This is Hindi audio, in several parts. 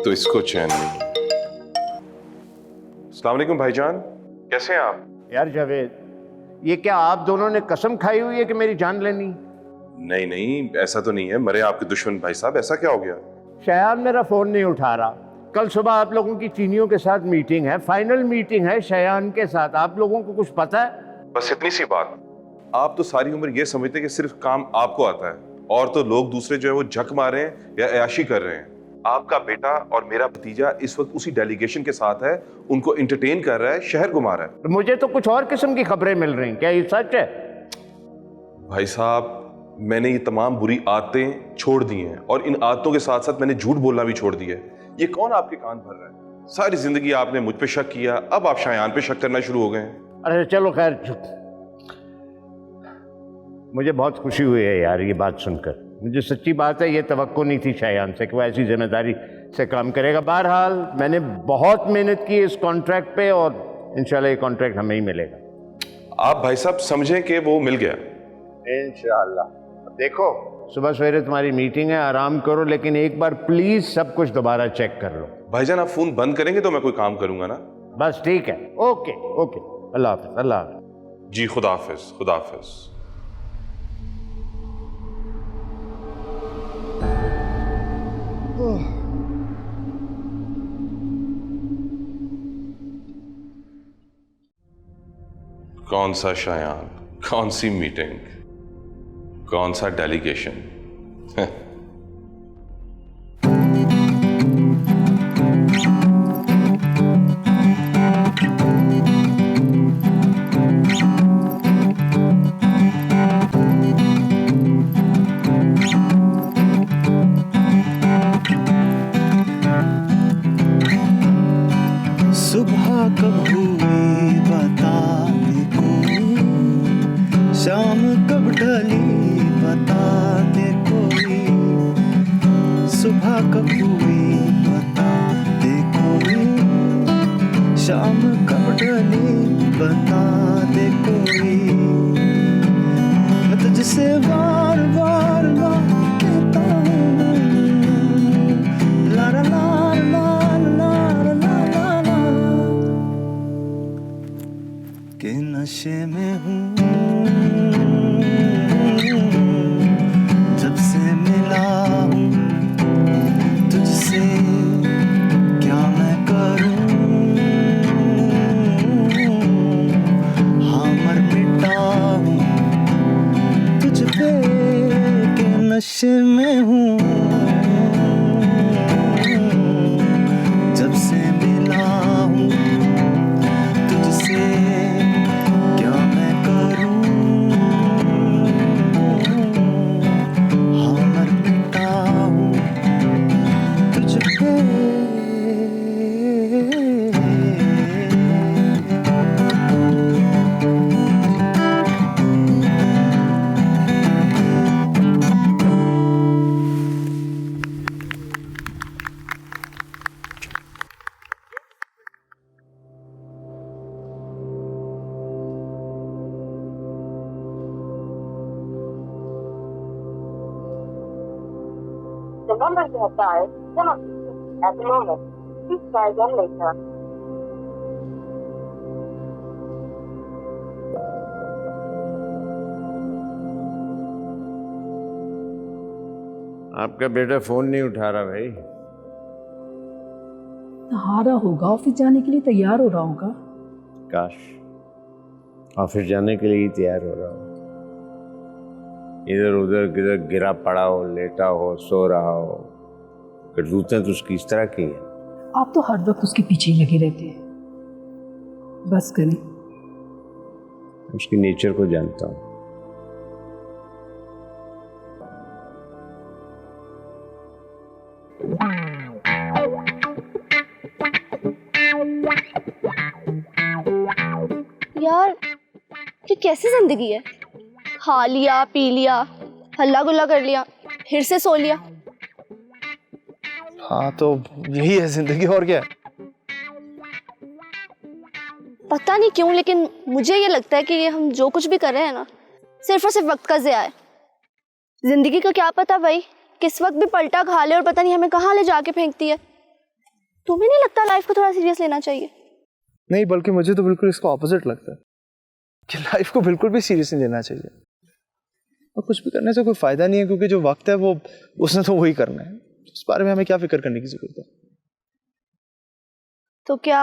तो इसको चैन नहीं। अस्सलाम वालेकुम भाईजान, कैसे हैं आप? यार जावेद, ये क्या आप दोनों ने कसम खाई हुई है कि मेरी जान लेनी? नहीं नहीं, ऐसा तो नहीं है। मरे आपके दुश्मन भाई साहब, ऐसा क्या हो गया? शयान मेरा फोन नहीं उठा रहा। कल सुबह आप लोगों की चीनियों के साथ मीटिंग है, फाइनल मीटिंग है शयान के साथ। आप लोगों को कुछ पता है? बस इतनी सी बात। आप तो सारी उम्र ये समझते कि सिर्फ काम आपको आता है, और तो लोग दूसरे जो है वो झक मारे हैं या अयाशी कर रहे हैं। आपका बेटा और मेरा भतीजा इस वक्त उसी डेलीगेशन के साथ है, उनको एंटरटेन कर रहा है, शहर घुमा रहा है। तो मुझे तो कुछ और किस्म की खबरें मिल रही, क्या ये सच है? भाई साहब, मैंने ये तमाम बुरी आदतें छोड़ दी हैं, और इन आदतों के साथ साथ मैंने झूठ बोलना भी छोड़ दिया है। ये कौन आपके कान भर रहा है? सारी जिंदगी आपने मुझ पे शक किया, अब आप शायान पे शक करना शुरू हो गए हैं। अरे चलो खैर, मुझे बहुत खुशी हुई है यार ये बात सुनकर। मुझे सच्ची बात है, ये तवक्को नहीं थी शयान से कि वो ऐसी जिम्मेदारी से काम करेगा। बहरहाल मैंने बहुत मेहनत की इस कॉन्ट्रैक्ट पे, और इंशाल्लाह ये कॉन्ट्रैक्ट हमें ही मिलेगा। आप भाई साहब समझें कि वो मिल गया। इंशाल्लाह। देखो, सुबह सवेरे तुम्हारी मीटिंग है, आराम करो, लेकिन एक बार प्लीज सब कुछ दोबारा चेक कर लो। भाईजान, आप फोन बंद करेंगे तो मैं कोई काम करूंगा ना। बस ठीक है, ओके ओके, अल्लाह हाफिज। अल्लाह हाफिज जी, खुदा हाफिज, खुदा हाफिज। कौन सा शायान, कौन सी मीटिंग, कौन सा डेलीगेशन। सुबह कब हुई बता दे कोई, शाम कब ढली बता दे कोई, सुबह कब हुई बता दे कोई, शाम कब ढली बता दे कोई। मैं तुझसे बार बार कहता हूँ, ला ला ला ला के नशे में हूँ जब से मिला हूँ तुझसे, क्या मैं करूँ, हाँ मर मिटा हूँ तुझ पे, के नशे में हूँ जब से मिला हूँ तुझसे, क्या मैं करूं, हाँ मर मिटा हूँ तुझ पे। The number you have dialed cannot be reached at the moment. Please try again later. आपका बेटा फोन नहीं उठा रहा भाई। नहारा होगा, ऑफिस जाने के लिए तैयार हो रहा होगा। काश ऑफिस जाने के लिए ही तैयार हो रहा हो, इधर उधर किधर गिरा पड़ा हो, लेटा हो, सो रहा हो। करतूतें तो उसकी इस तरह की हैं। आप तो हर वक्त उसके पीछे ही लगे रहते हैं। बस करें, उसकी नेचर को जानता हूँ। यार ये कैसी जिंदगी है? खा लिया, पी लिया, हल्ला गुल्ला कर लिया, फिर से सो लिया। हाँ तो यही है जिंदगी, और क्या है। पता नहीं क्यों, लेकिन मुझे ये लगता है कि ये हम जो कुछ भी कर रहे हैं ना, सिर्फ और सिर्फ वक्त का ज़िया है। जिंदगी का क्या पता भाई, किस वक्त भी पलटा खा ले और पता नहीं हमें कहाँ ले जाके फेंकती है। तुम्हें नहीं लगता लाइफ को थोड़ा सीरियस लेना चाहिए? नहीं, बल्कि मुझे तो बिल्कुल इसका ऑपोजिट लगता है कि लाइफ को बिल्कुल भी सीरियस नहीं लेना चाहिए, और कुछ भी करने से कोई फायदा नहीं है, क्योंकि जो वक्त है वो उसने तो वही करना है। इस बारे में हमें क्या फिक्र करने की जरूरत है। तो क्या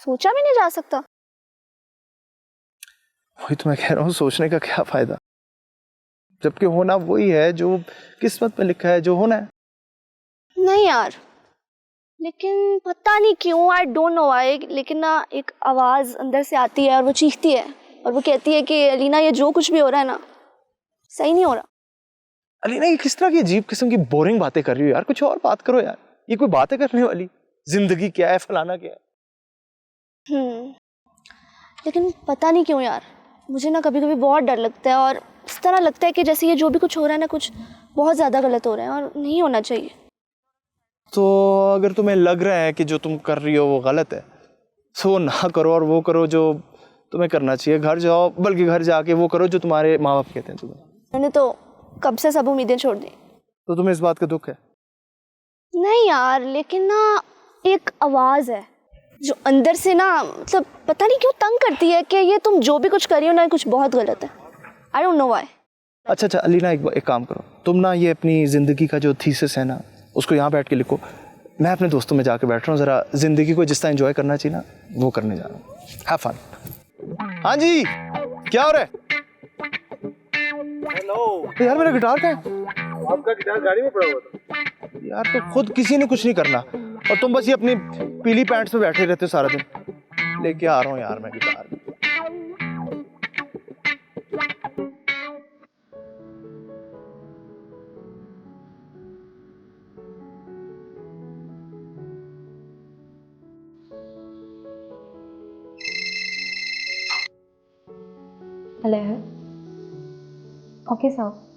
सोचा भी नहीं जा सकता? वही तो मैं कह रहा हूँ, सोचने का क्या फायदा, जबकि होना वही है जो किस्मत में लिखा है, जो होना है। नहीं यार, लेकिन पता नहीं क्यों, आई डोंट नो व्हाई, लेकिन ना एक आवाज़ अंदर से आती है और वो चीखती है और वो कहती है कि अलीना ये जो कुछ भी हो रहा है ना, सही नहीं हो रहा। अलीना ये किस तरह की अजीब किस्म की बोरिंग बातें कर रही हो यार, कुछ और बात करो यार। ये कोई बातें करने वाली? जिंदगी क्या है, फलाना क्या है। लेकिन पता नहीं क्यों यार, मुझे ना कभी कभी बहुत डर लगता है और इस तरह लगता है कि जैसे ये जो भी कुछ हो रहा है ना, कुछ बहुत ज़्यादा गलत हो रहा है और नहीं होना चाहिए। तो अगर तुम्हें लग रहा है कि जो तुम कर रही हो वो गलत है, तो ना करो और वो करो जो तुम्हें करना चाहिए। घर जाओ, बल्कि घर जाके वो करो जो तुम्हारे माँ बाप कहते हैं तुम्हें। मैंने तो कब से सब उम्मीदें छोड़ दी। तो तुम्हें इस बात का दुख है? नहीं यार, लेकिन ना एक आवाज़ है जो अंदर से ना, मतलब पता नहीं क्यों तंग करती है कि ये तुम जो भी कुछ कर रही हो ना, कुछ बहुत गलत है। I don't know why. अच्छा अलीना, एक काम करो, तुम ना ये अपनी ज़िंदगी का जो थीसिस है ना, उसको यहाँ बैठ के लिखो। मैं अपने दोस्तों में जाके बैठ रहा हूँ, ज़रा ज़िंदगी को जिस तरह एंजॉय करना चाहिए ना, वो करने जा रहा हूँ। Have fun. हाँ जी, क्या हो रहा है? हेलो यार, मेरा गिटार कहाँ है? आपका गिटार गाड़ी में पड़ा हुआ था यार। तो खुद किसी ने कुछ नहीं करना और तुम बस ये अपनी पीली पैंट्स में बैठे रहते हो सारा दिन। लेके आ रहा हूँ यार मैं guitar. Hello. Okay sir.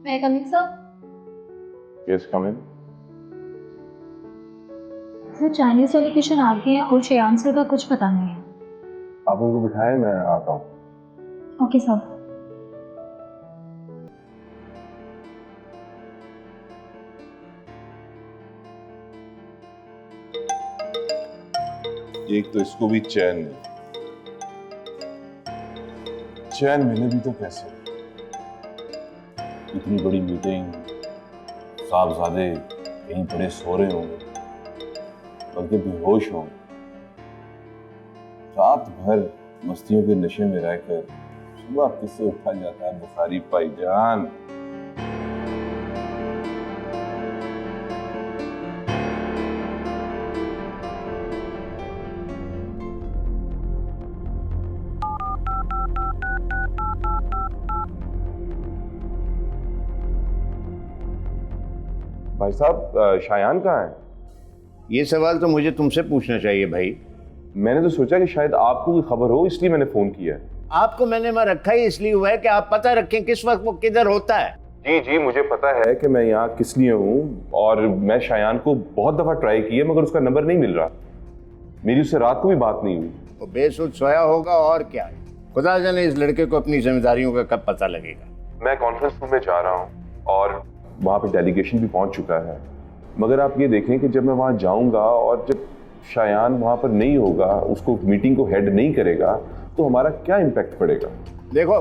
May I come in, sir? Yes, come in. Sir Chinese delegation आ गई है और श्रेयांश सर का कुछ पता नहीं है। आप उनको बिठाएं, मैं आता हूँ। Okay sir. एक तो इसको भी चैन नहीं, चैन मिले भी तो कैसे? इतनी बड़ी मीटिंग, साहबजादे कहीं पड़े सो रहे होंगे, बल्कि बेहोश होंगे, रात भर मस्तियों के नशे में रहकर सुबह किससे उठा जाता है बुखारी भाईजान। भाई साहब, शायान कहाँ है? ये सवाल तो मुझे तुमसे पूछना चाहिए भाई। मैंने तो सोचा कि शायद आपको कोई खबर हो, इसलिए मैंने फोन किया है। आपको मैंने वहां रखा ही इसलिए हुआ है कि आप पता रखें किस वक्त वो किधर होता है। जी जी, मुझे पता है कि मैं यहाँ किस लिए हूँ, और मैं शायान को बहुत दफा ट्राई किया मगर उसका नंबर नहीं मिल रहा। मेरी उससे रात को भी बात नहीं हुई। वो बेसुध सोया होगा और क्या है। खुदा जाने इस लड़के को अपनी जिम्मेदारियों का कब पता लगेगा। मैं कॉन्फ्रेंस रूम में जा रहा हूँ और वहाँ पे डेलीगेशन भी पहुँच चुका है, मगर आप ये देखें कि जब मैं वहाँ जाऊँगा और जब शायान वहाँ पर नहीं होगा, उसको मीटिंग को हेड नहीं करेगा, तो हमारा क्या इम्पैक्ट पड़ेगा? देखो,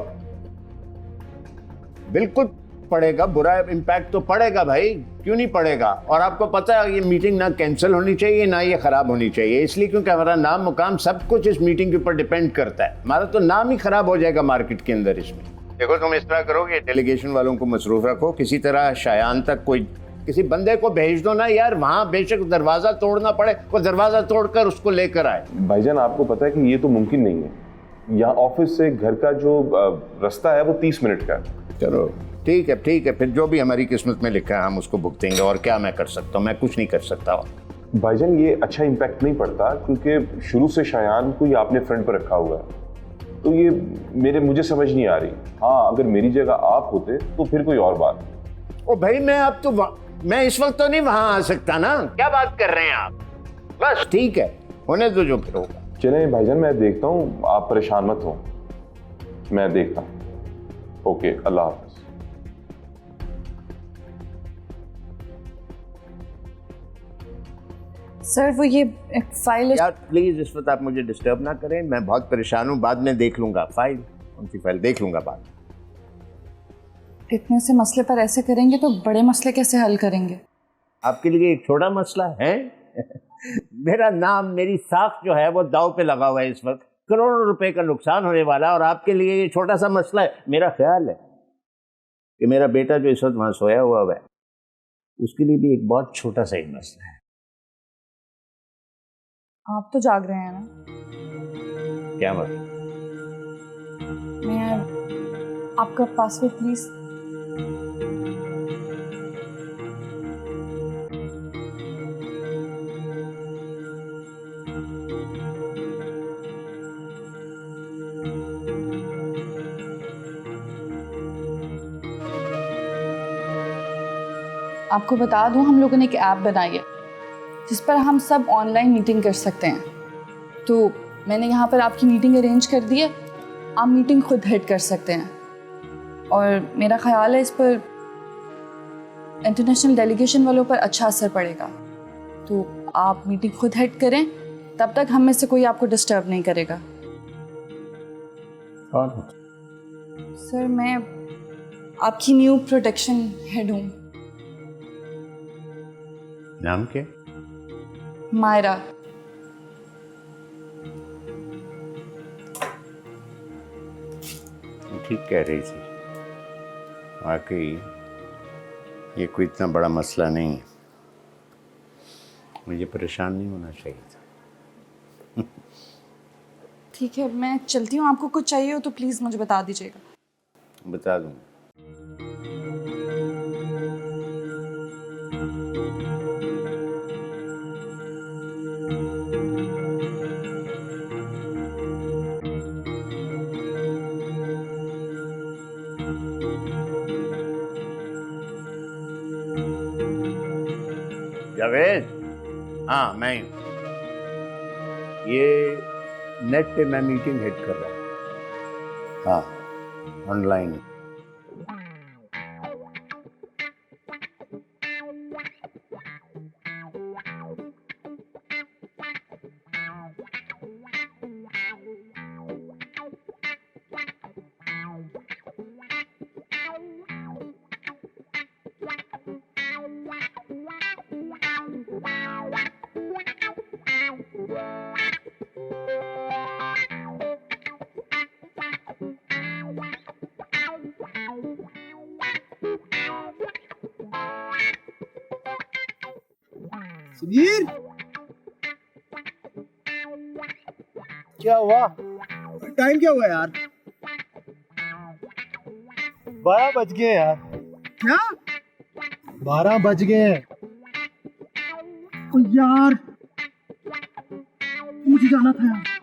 बिल्कुल पड़ेगा, बुरा इम्पैक्ट तो पड़ेगा भाई, क्यों नहीं पड़ेगा। और आपको पता है ये मीटिंग ना कैंसिल होनी चाहिए ना ये खराब होनी चाहिए, इसलिए क्योंकि हमारा नाम मुकाम सब कुछ इस मीटिंग के ऊपर डिपेंड करता है। हमारा तो नाम ही खराब हो जाएगा मार्केट के अंदर इसमें। देखो तुम इस तरह करो कि डेलीगेशन वालों को मसरूफ रखो, किसी तरह शायान तक कोई किसी बंदे को भेज दो ना यार, वहाँ बेशक दरवाजा तोड़ना पड़े, वो दरवाजा तोड़कर उसको लेकर आए। भाईजान आपको पता है कि ये तो मुमकिन नहीं है, यहाँ ऑफिस से घर का जो रास्ता है वो 30 मिनट का है। चलो ठीक है, फिर जो भी हमारी किस्मत में लिखा है हम उसको भुगतेंगे, और क्या मैं कर सकता हूँ, मैं कुछ नहीं कर सकता। भाईजान ये अच्छा इम्पैक्ट नहीं पड़ता क्योंकि शुरू से शायान को ही आपने फ्रंट पर रखा हुआ है, तो ये मुझे समझ नहीं आ रही। हाँ अगर मेरी जगह आप होते तो फिर कोई और बात। ओ भाई मैं इस वक्त तो नहीं वहां आ सकता ना, क्या बात कर रहे हैं आप? बस ठीक है, होने दो जो फिर होगा। चले भाईजान मैं देखता हूँ, आप परेशान मत हो, मैं देखता हूँ। ओके अल्लाह हाफ़िज़। सर वो ये एक फाइल यार प्लीज इस वक्त आप मुझे डिस्टर्ब ना करें, मैं बहुत परेशान हूँ, बाद में देख लूंगा फाइल, उनकी फाइल देख लूंगा बाद। इतने से मसले पर ऐसे करेंगे तो बड़े मसले कैसे हल करेंगे? आपके लिए एक छोटा मसला है मेरा नाम, मेरी साख जो है वो दाव पे लगा हुआ है इस वक्त, करोड़ों रुपए का नुकसान होने वाला, और आपके लिए ये छोटा सा मसला है। मेरा ख्याल है कि मेरा बेटा जो इस वक्त वहां सोया हुआ है उसके लिए भी एक बहुत छोटा सा ही मसला है। आप तो जाग रहे हैं ना? क्या मतलब? मैं आपका पासवर्ड प्लीज। आपको बता दूं, हम लोगों ने एक ऐप बनाई है जिस पर हम सब ऑनलाइन मीटिंग कर सकते हैं। तो मैंने यहाँ पर आपकी मीटिंग अरेंज कर दी है, आप मीटिंग खुद हेड कर सकते हैं, और मेरा ख्याल है इस पर इंटरनेशनल डेलीगेशन वालों पर अच्छा असर पड़ेगा। तो आप मीटिंग खुद हेड करें, तब तक हम में से कोई आपको डिस्टर्ब नहीं करेगा। सर मैं आपकी न्यू प्रोटेक्शन हेड हूँ। नाम क्या? मायरा। ठीक कह रही थी, वाकई ये कोई इतना बड़ा मसला नहीं है, मुझे परेशान नहीं होना चाहिए था। ठीक है मैं चलती हूँ, आपको कुछ चाहिए हो तो प्लीज़ मुझे बता दीजिएगा। बता दूँ। जावेद, हाँ मैं हूँ। ये नेट पे मैं मीटिंग हेड कर रहा हूँ, हाँ ऑनलाइन। सुधीर क्या हुआ? टाइम क्या हुआ यार? 12 बज गए यार। क्या? 12 बज गए यार, मुझे जाना था यार।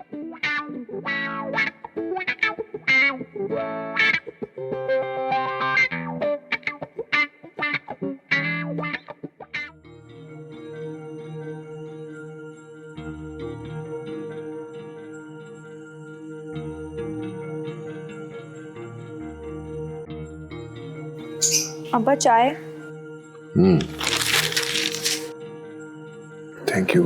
अब्बा चाय। Thank you.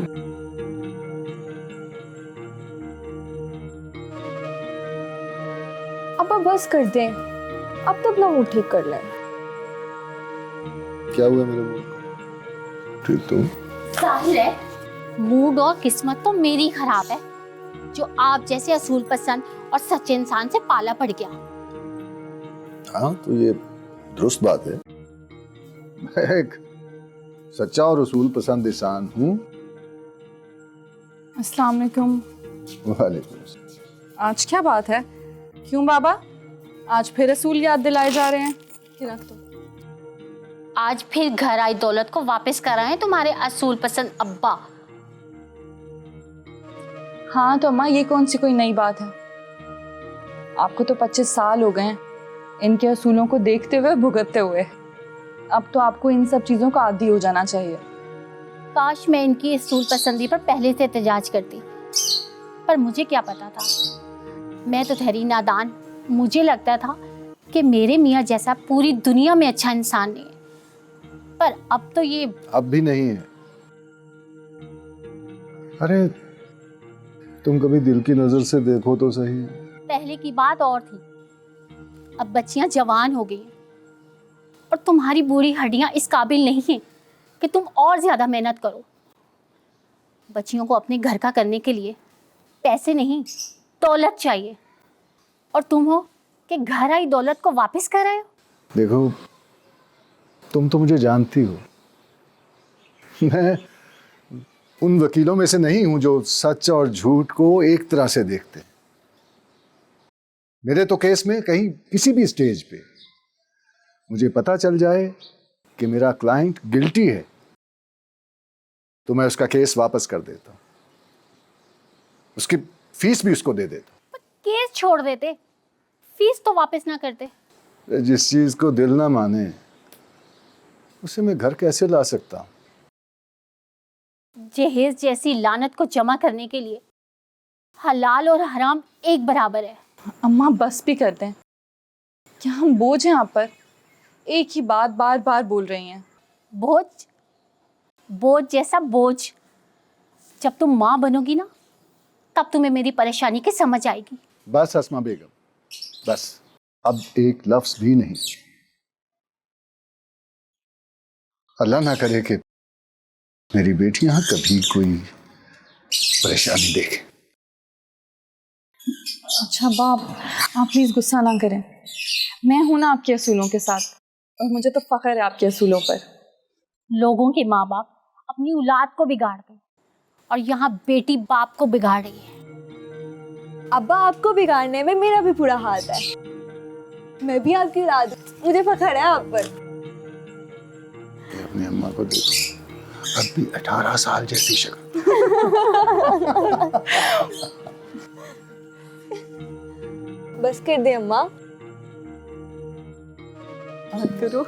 अब्बा बस कर दें, अब तो अपना मूड ठीक कर लें। क्या हुआ मेरे मुंह? ठीक तुम? जाहिर है मूड और किस्मत तो मेरी खराब है, जो आप जैसे असूल पसंद और सच्चे इंसान से पाला पड़ गया। हाँ तो ये दुरुस्त बात है। मैं एक सच्चा और उसूल पसंद इंसान हूँ। अस्सलाम वालेकुम। वालेकुम अस्सलाम। आज क्या बात है? क्यों बाबा, आज फिर रसूल याद दिलाए जा रहे हैं? ये रख दो। आज फिर घर आई दौलत को वापस कराएं तुम्हारे असूल पसंद अब्बा। हाँ तो अम्मा, ये कौन सी कोई नई बात है? आपको तो 25 साल हो गए हैं इनके असूलों को देखते हुए, भुगतते हुए। अब तो आपको इन सब चीज़ों का आदी हो जाना चाहिए। काश मैं इनकी असूल पसंदी पर पहले से एहतजाज करती, पर मुझे क्या पता था। मैं तो ठहरी नादान। मुझे लगता था कि मेरे मियाँ जैसा पूरी दुनिया में अच्छा इंसान नहीं है, पर अब तो ये अब भी नहीं है। अरे तुम कभी दिल की नजर से देखो तो सही। पहले की बात और थी, अब बच्चियां जवान हो गई हैं और तुम्हारी बुरी हड्डियां इस काबिल नहीं हैं कि तुम और ज्यादा मेहनत करो। बच्चियों को अपने घर का करने के लिए पैसे नहीं, दौलत चाहिए, और तुम हो कि घर आई दौलत को वापस कर रहे हो। देखो तुम तो मुझे जानती हो, मैं उन वकीलों में से नहीं हूं जो सच और झूठ को एक तरह से देखते। मेरे तो केस में कहीं किसी भी स्टेज पे मुझे पता चल जाए कि मेरा क्लाइंट गिल्टी है तो मैं उसका केस वापस कर देता हूं, उसकी फीस भी उसको दे देता हूं। केस छोड़ देते, फीस तो वापस ना करते। जिस चीज को दिल ना माने उसे मैं घर कैसे ला सकता हूं? जहेज जैसी लानत को जमा करने के लिए हलाल और हराम एक बराबर है। अम्मा बस भी कर दें, क्या हम बोझ हैं आप पर? एक ही बात बार बार बोल रही हैं। बोझ? बोझ जैसा बोझ? जब तुम माँ बनोगी ना, तब तुम्हें मेरी परेशानी की समझ आएगी। बस अस्मा बेगम, बस अब एक लफ्ज भी नहीं। अल्लाह ना करे कि मेरी बेटियां कभी कोई परेशानी देखे। अच्छा बाप, आप प्लीज गुस्सा ना करें। मैं हूं ना आपके असूलों के साथ, और मुझे तो फख्र है आपके असूलों पर। लोगों के माँ बाप अपनी औलाद को बिगाड़ते हैं, और यहाँ बेटी बाप को बिगाड़ रही है। अब्बा, आपको बिगाड़ने में मेरा भी पूरा हाथ है। मैं भी आपकी औलाद हूं, मुझे फख्र है आप पर। अपनी अम्मा को देखो, अब भी 18 साल जैसी शक्ल। बस कर दे अम्मा। बात करो।